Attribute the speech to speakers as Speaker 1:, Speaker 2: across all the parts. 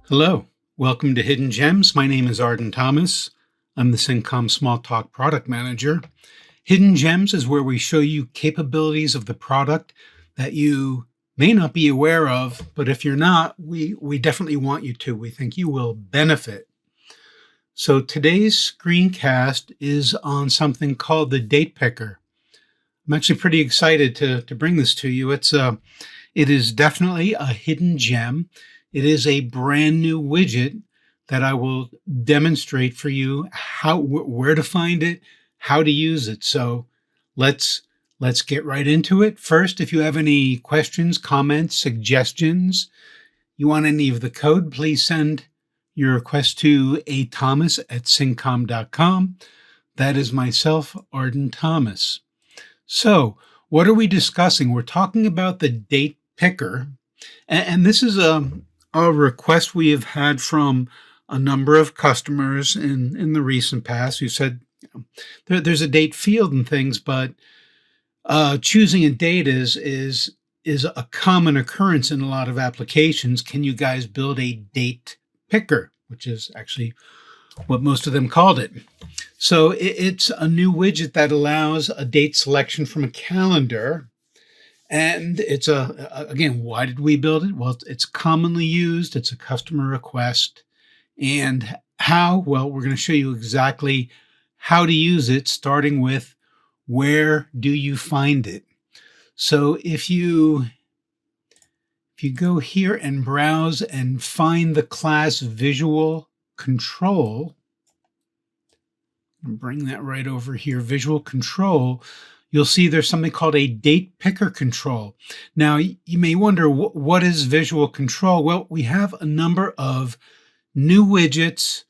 Speaker 1: Hello, welcome to Hidden Gems. My name is Arden Thomas. I'm the Cincom Smalltalk Product Manager. Hidden Gems is where we show you capabilities of the product that you may not be aware of, but if you're not, we definitely want you to. We think you will benefit. So today's screencast is on something called the Date Picker. I'm actually pretty excited to bring this to you. It is definitely a hidden gem. It is a brand new widget that I will demonstrate for you where to find it, how to use it. So let's get right into it. First, if you have any questions, comments, suggestions, you want any of the code, please send your request to athomas@cincom.com. That is myself, Arden Thomas. So what are we discussing? We're talking about the Date Picker, and this is a request we have had from a number of customers in the recent past who said, there's a date field and things, but choosing a date is a common occurrence in a lot of applications. Can you guys build a date picker, which is actually what most of them called it. So it's a new widget that allows a date selection from a calendar. And it's again, why did we build it? Well, it's commonly used. It's a customer request. And how? Well, we're going to show you exactly how to use it, starting with where do you find it? So if you go here and browse and find the class visual control, and bring that right over here, visual control, you'll see there's something called a date picker control. Now, you may wonder, what is visual control? Well, we have a number of new widgets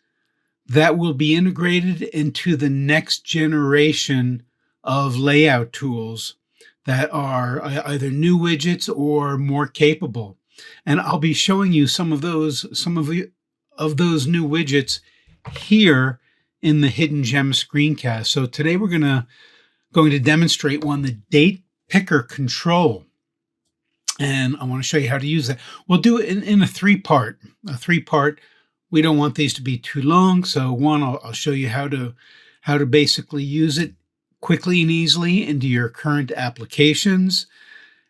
Speaker 1: that will be integrated into the next generation of layout tools that are either new widgets or more capable. And I'll be showing you some of those new widgets here in the Hidden Gem screencast. So today we're going to demonstrate one, the Date Picker Control. And I want to show you how to use that. We'll do it in a three-part. We don't want these to be too long. So one, I'll show you how to basically use it quickly and easily into your current applications,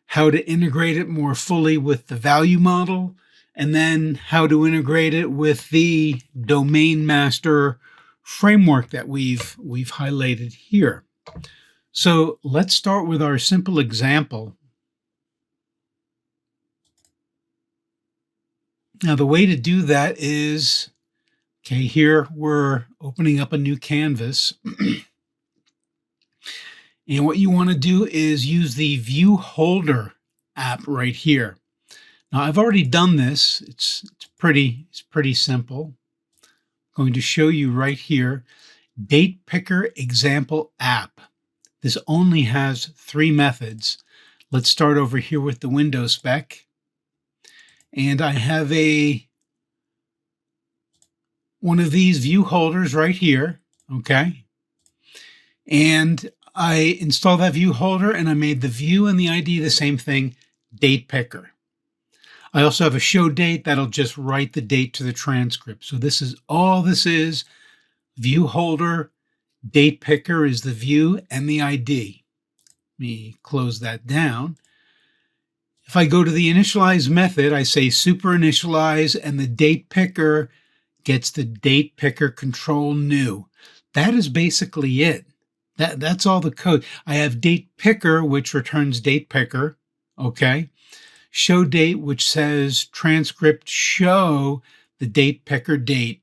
Speaker 1: how to integrate it more fully with the value model, and then how to integrate it with the domain master framework that we've highlighted here. So let's start with our simple example. Now, the way to do that is, okay, here we're opening up a new canvas. And what you want to do is use the View Holder app right here. Now, I've already done this. It's pretty simple. I'm going to show you right here, Date Picker Example App. This only has 3 methods. Let's start over here with the window spec. And I have one of these view holders right here, okay? And I installed that view holder and I made the view and the ID the same thing, Date Picker. I also have a show date that'll just write the date to the transcript. So this is all this is. View holder, Date Picker is the view and the ID. Let me close that down. If I go to the initialize method, I say super initialize and the Date Picker gets the Date Picker Control new. That is basically it. That's all the code. I have Date Picker, which returns Date Picker, okay? Show date, which says transcript show the Date Picker date.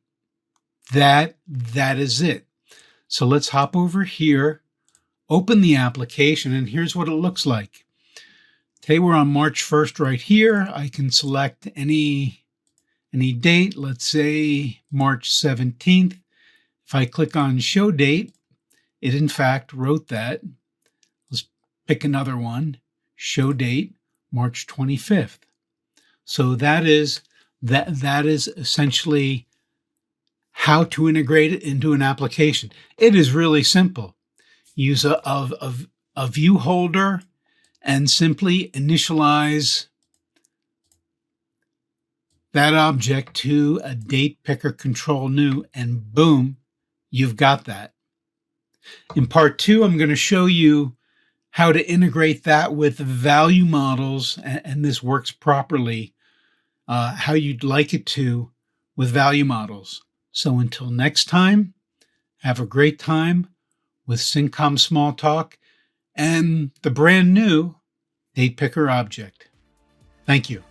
Speaker 1: That is it. So let's hop over here, open the application, and here's what it looks like. Okay, we're on March 1st right here. I can select any date, let's say March 17th. If I click on show date, it in fact wrote that. Let's pick another one, show date, March 25th. So that is essentially how to integrate it into an application. It is really simple. Use a view holder and simply initialize that object to a DatePickerControl new, and boom, you've got that. In part 2, I'm going to show you how to integrate that with value models, and this works properly, how you'd like it to with value models. So until next time, have a great time with Cincom Smalltalk and the brand new DatePicker object. Thank you.